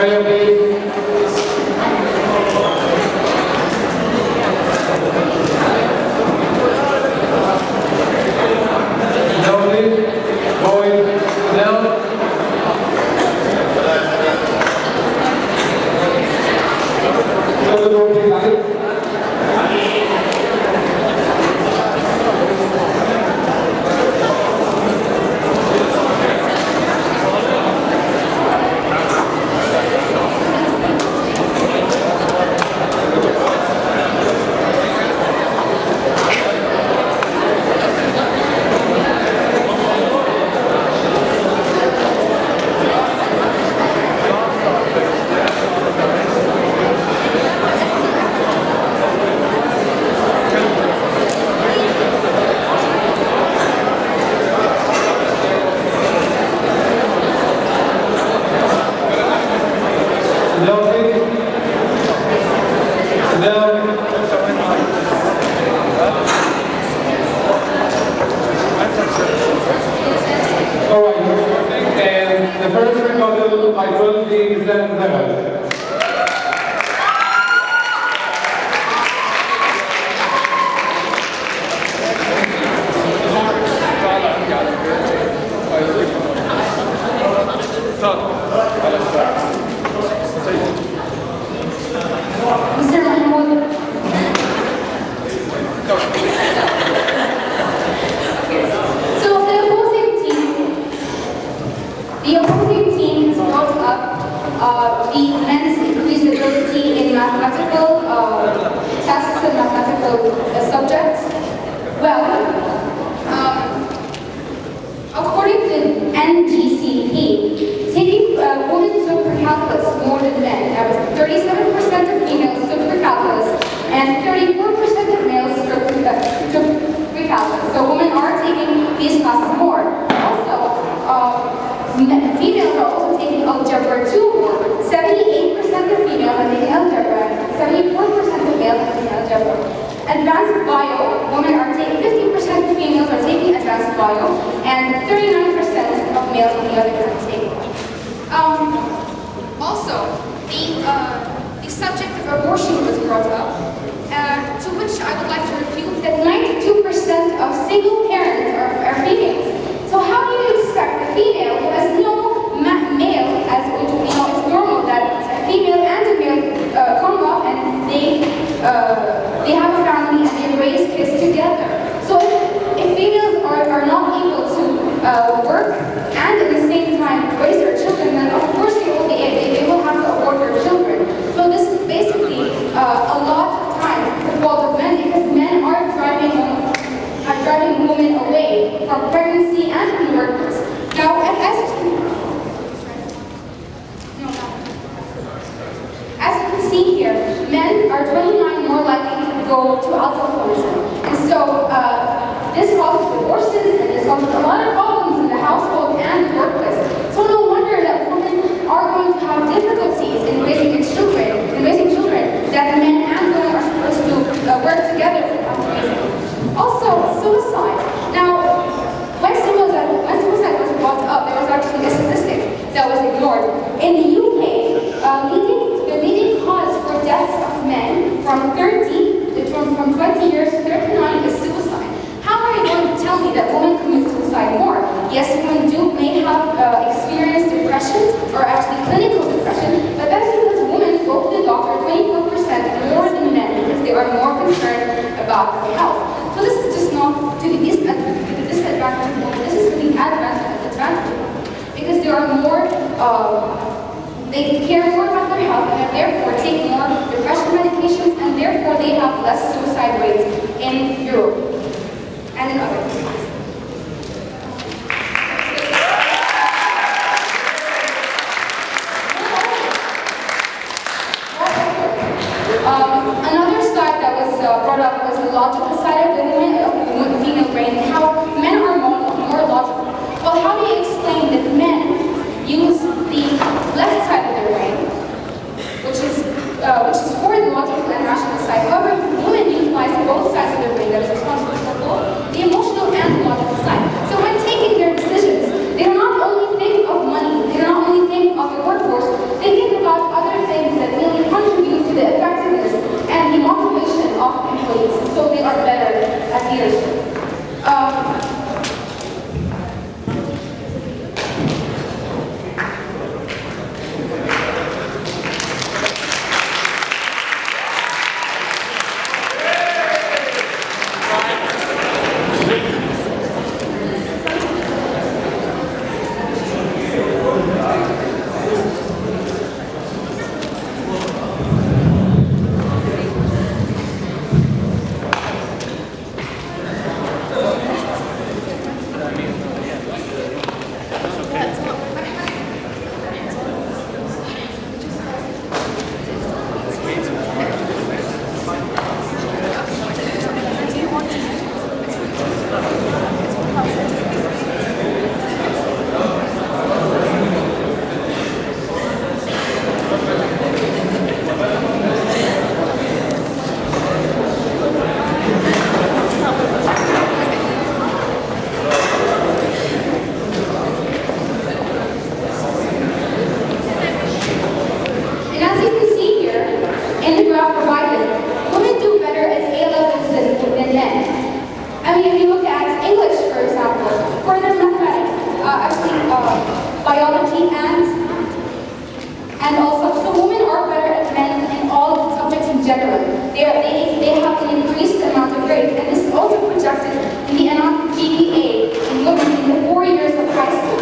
Mario, please. Lovely. Boyd. Nell. Close the door, please, Ali. However, women utilize both sides of their brain that is responsible for both the emotional and And if you look at English, for example, further mathematics, biology, and also, so women are better at men in all subjects in general. They have an increased amount of grades, and this is also projected in the amount of GPA in women in the 4 years of high school.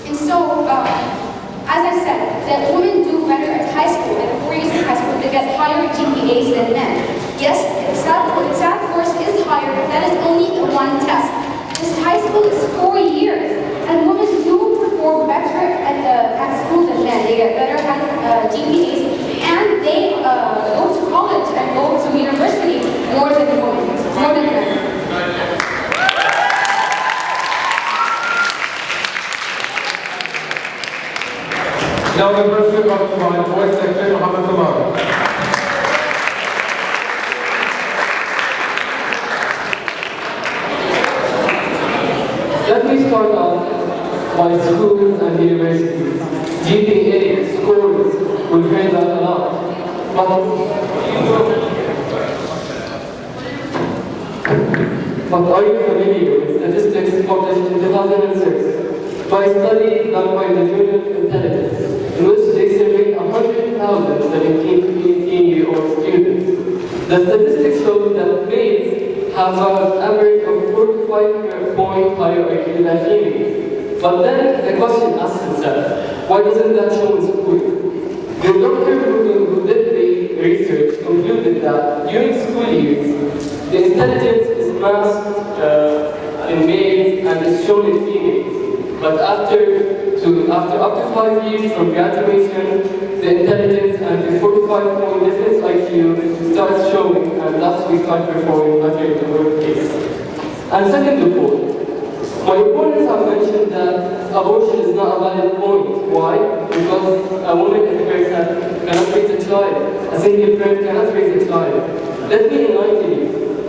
And so, as I said, that women do better at high school, in the 4 years of high school, they get higher GPAs than men. Yes, the SAT course is higher, but that is only one test. This high school is 4 years, and women do perform better at school than men. They get better at GPAs, and they go to college and go to university more than women, more than men. Now the president of the boys section, Mohammed Samar. Let me start off by schools and universities. GPA scores will vary that a lot. But are you familiar with statistics published in 2006 by a study done by the Gender Superiority, in which they surveyed 100,000 17 to 18-year-old students? The statistics show that males have an average of 45 points higher IQ than females. But then the question asks itself, why doesn't that show in school? The doctor who did the research concluded that during school years, the intelligence is masked in males and is shown in females. But after up to 5 years from graduation, the intelligence and the 45-point difference IQ starts showing, and thus we start performing better in the workplace. And second of all, my opponents have mentioned that abortion is not a valid point. Why? Because a woman in her head cannot raise a child. A single parent cannot raise a child. Let me enlighten you.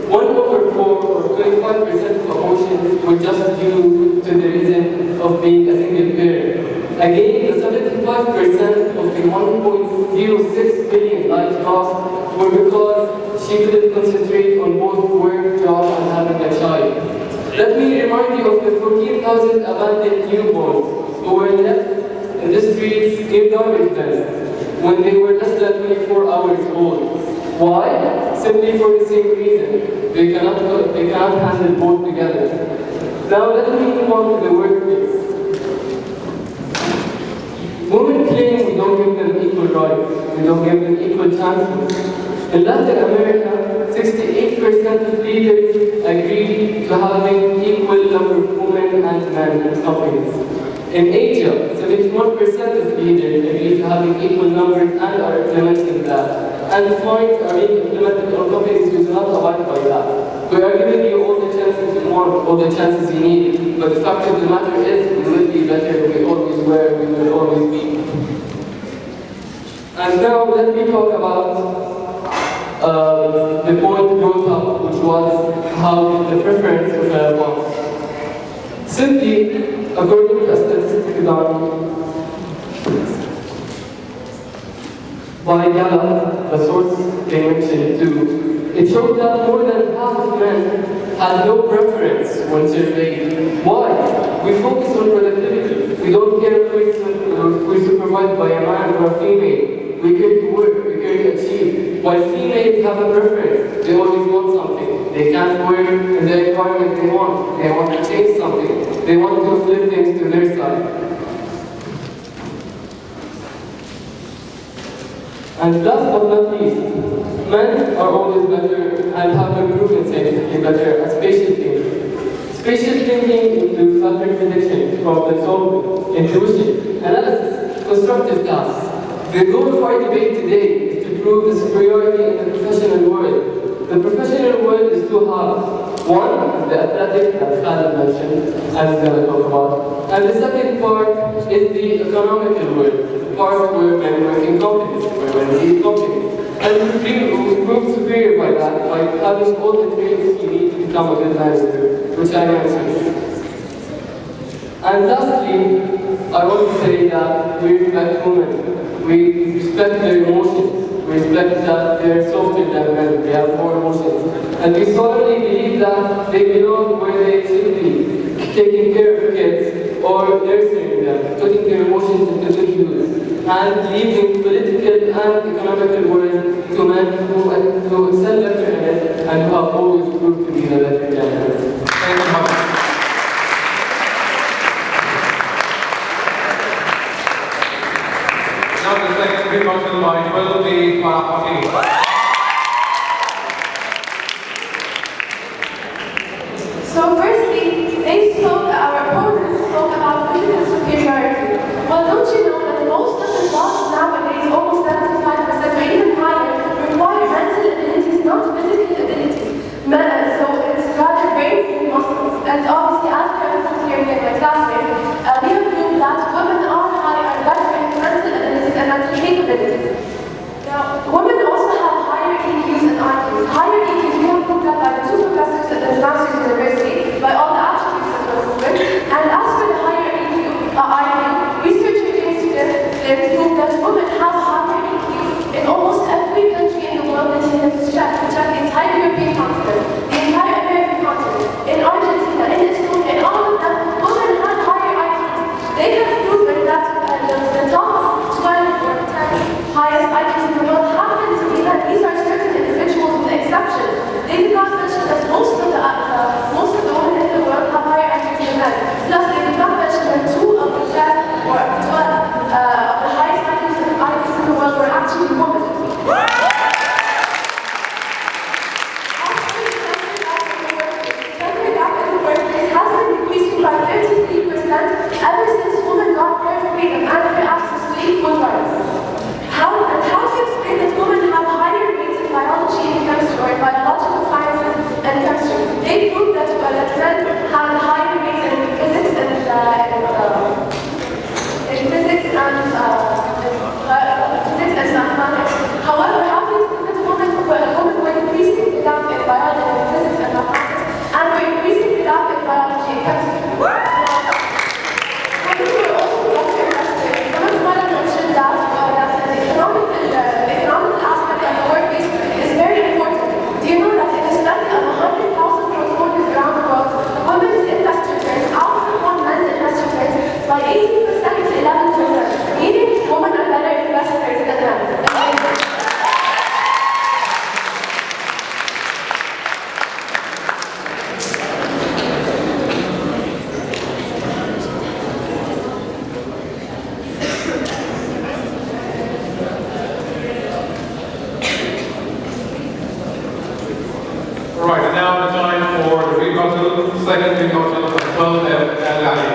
1/4 or 25% of abortions were just due to the reason of being a single parent. Again, the 75% of the 1.06 billion lives lost were because she couldn't concentrate on both work, job, and having a child. Let me remind you of the 14,000 abandoned newborns who were left in the streets near garbage bins when they were less than 24 hours old. Why? Simply for the same reason. They cannot handle both together. Now let me move on to the workplace. Women claim we don't give them equal rights, we don't give them equal chances. In Latin America, 68% of leaders agree to having equal number of women and men in companies. In Asia, 71% of leaders agree to having equal numbers and are implementing that. And fines are being implemented on companies who do not abide by that. We are giving you all the chances you want, all the chances you need, but the fact of the matter is, we will be better, we always were, we will always be. And now let me talk about the point brought up, which was how the preference of a boss. Simply, according to a statistic done by Gallup, the source they mentioned too, it showed that more than half of men had no preference when surveyed. Why? We focus on productivity. We don't care if we're supervised by a man or a female. We care to work, we care to achieve. While females have a preference, they always want something. They can't work in the environment they want. They want to change something. They want to flip things to their side. And last but not least, men are always better and have been proven scientifically better at spatial thinking. Spatial thinking includes pattern prediction, problem solving, intuition, analysis, constructive tasks. The goal of our debate today is to prove the superiority in the professional world. The professional world is two halves. One is the athletic, as Khalid mentioned, and we're going to talk about. And the second part is the economical world. Part where men work in companies, where men lead companies. And we prove superior by that, by having all the traits you need to become a good manager, which I mentioned. And lastly, I want to say that we respect women. We respect their emotions. reflect that they're softer than men, they have more emotions. And we solemnly believe that they belong where they should be, taking care of kids or nurturing them, putting their emotions into good use, and leaving political and economical work to men who excel better in it and who have always proved to be the better gender. Thank you, Mohammed. Now the second rebuttal by will be Farah. So firstly, our opponents spoke about gender superiority. Well, don't you know that most of the laws nowadays, almost 75% or even higher, require mental abilities, not physical abilities. So it's rather brains and muscles. And obviously, as I have here in my classmate, we have proved that women are better in mental abilities and mental capabilities. Now, women also have higher EQs and IQs. Higher EQs, we have proved that by the two professors at the Master's University, by all the attributes that were proven. And as for the higher IQ, research against them proved that women have higher EQ in almost every country in the world that has checked the entire European continent, the entire American continent, in Argentina, in Estonia, in all of them, women have higher IQs. They have proven that the top 12 or 10 highest IQs in the world happen to be that these are certain individuals with exceptions. They did not mention that most of the women in the world have higher IQs than men. Plus, they did not mention that 2 of the 10 or 12 of the highest IQs in the world were actually women. Gender gap in the workplace has been decreasing by 33% ever since women got their freedom and their access to equal rights. How to explain that women have higher rates in biology and chemistry, or in biological sciences and chemistry? They proved that men have higher rates in physics and mathematics. However, how do you think that women were increasing the gap in biology and physics and mathematics, and were increasing the gap in biology and chemistry? Women were also better invested. Women's mother mentioned that the economic aspect of the workplace is very important. Do you know that in a study of 100,000 portfolios around the world, women's investor returns outperform men's investor returns by 18% to 11%, meaning women are better investors than men. Right, now the time for the rebuttal, second rebuttal of 12F and Ali.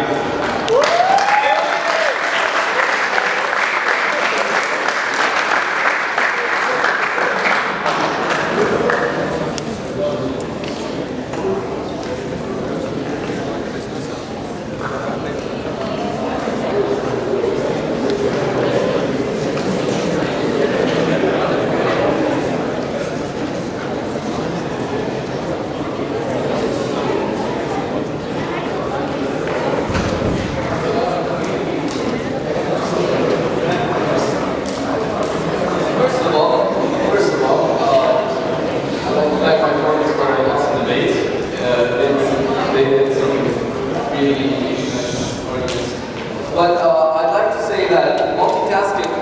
But I'd like to say that multitasking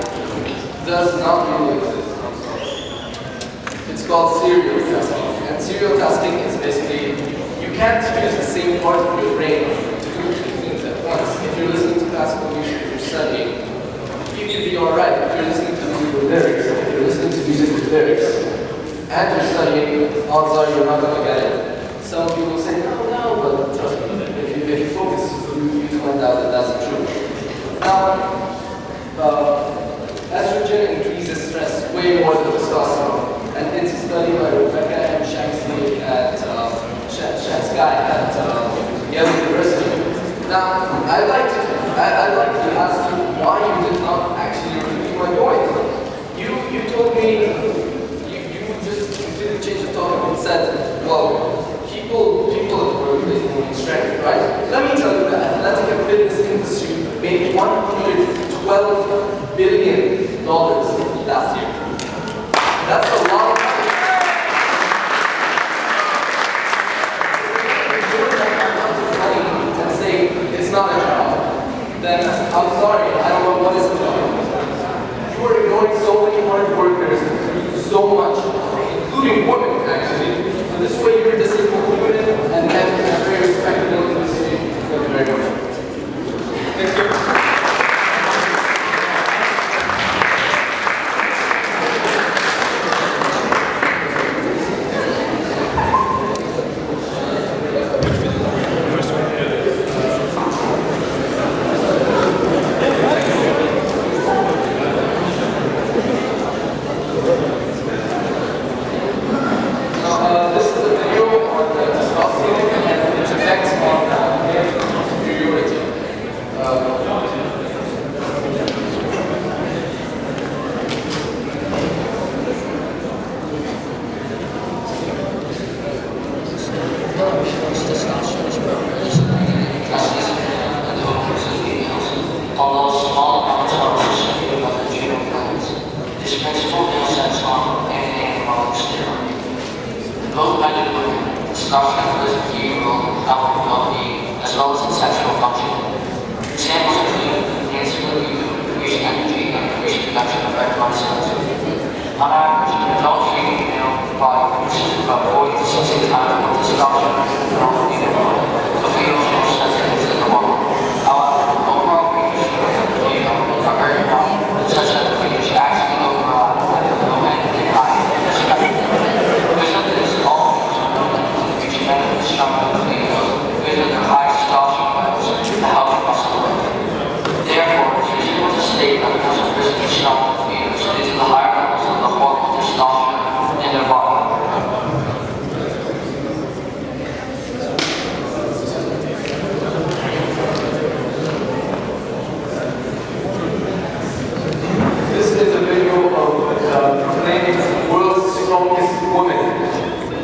does not really exist. It's called serial tasking. And serial tasking is basically, you can't use the same part of your brain to do two things at once. If you're listening to classical music and you're studying, you can be alright. If you're listening to music with lyrics, if you're listening to music with lyrics, and you're studying, odds are you're not going to get it. Some people say, no, but trust me, if you focus, you find out that that's the truth. Now, estrogen increases stress way more than testosterone, and it's a study by Rebecca and Shanksky at Yale University. Now, I'd like to ask you why you did not actually refute my point. You told me you just completely changed the topic and said, well, people at the workplace need strength, right? Let me tell you the athletic and fitness industry made $112 billion last year. That's a lot of money. If you're going to come to money and say it's not a job, then I'm sorry, I don't know what is a job. You are ignoring so many hard workers who do so much, including women actually. So this way you're disabling women and men are very respectable in this city. Thank you very much. Thank you. This is a video on testosterone and its effects on gender superiority. Although small amounts are associated with the adrenal glands, this principle sets on anything involving steroid. Both men and women, testosterone plays a key role in health and well-being, as well as in sexual function. Examples include enhanced libido, increased energy, and increased production of red blood cells. On average, an adult female body produces about 40 to 60 times more testosterone than an adult female, so females are more sensitive to the hormone. However, overall ranges for the female are very wide, such that the range actually overall at the low end and high end respectively. Because of this, all reach benefits from the females because of their high testosterone levels and healthy muscle growth. Therefore, it's reasonable to state that because of physically strong females due to the higher levels of the hormone testosterone in their body. This is a video of claiming world's strongest woman,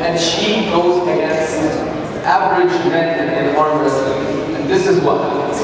and she goes against average men in arm wrestling, and this is what happens.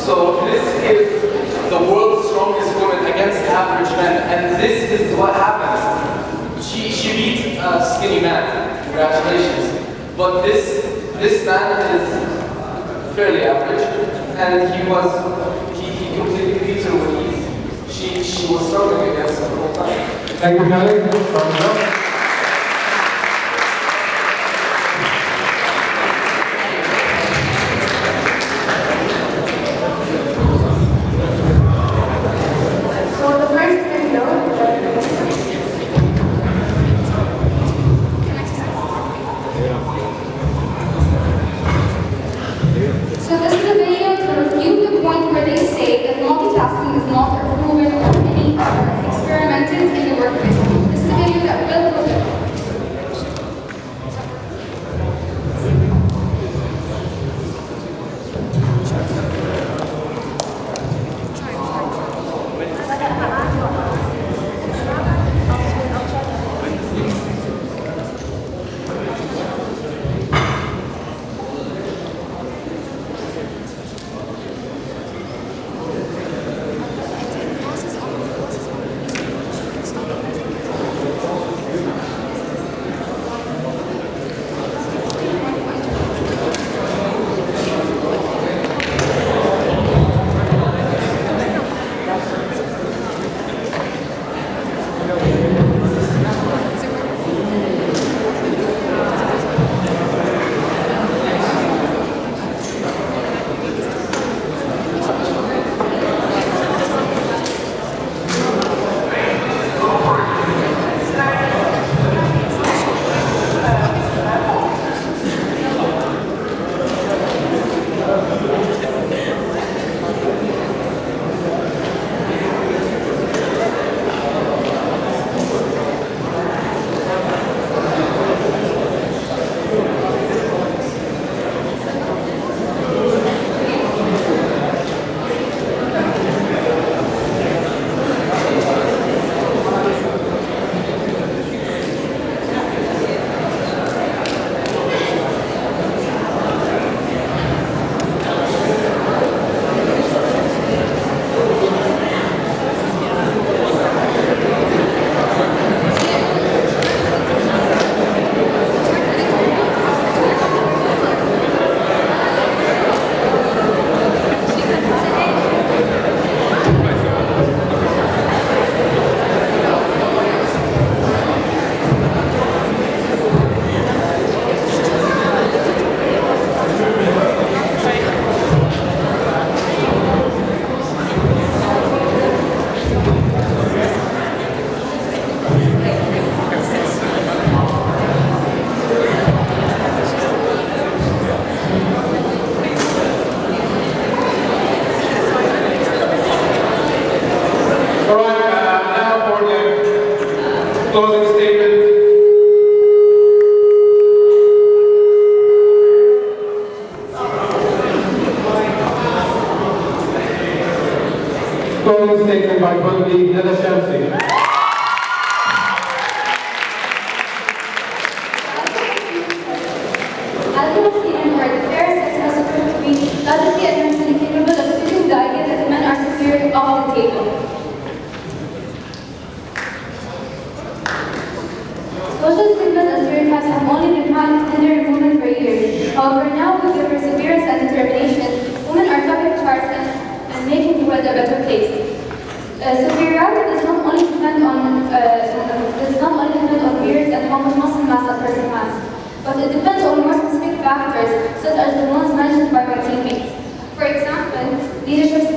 So this is the world's strongest woman against average men, and this is what happens. She beat a skinny man. Congratulations. But this man is fairly average, and he completely beats her with ease. She was struggling against him the whole time. Thank you, Kelly. Thumbs up. So the first video, So this is a video to refute the point where they say that multitasking is not a proven or any experimented in the workplace. This is a video that will voice statement by colleague Nada Shamsi. As we have seen and heard, the fair sex has proved to be logically and mentally capable of sweeping the idea that men are superior off the table. Social stigmas and stereotypes have only been hindering women for years. However, now with their perseverance and determination, women are topping charts and making the world a better place. Superiority does not only depend on beards and how much muscle mass a person has, but it depends on more specific factors, such as the ones mentioned by my teammates. For example, leadership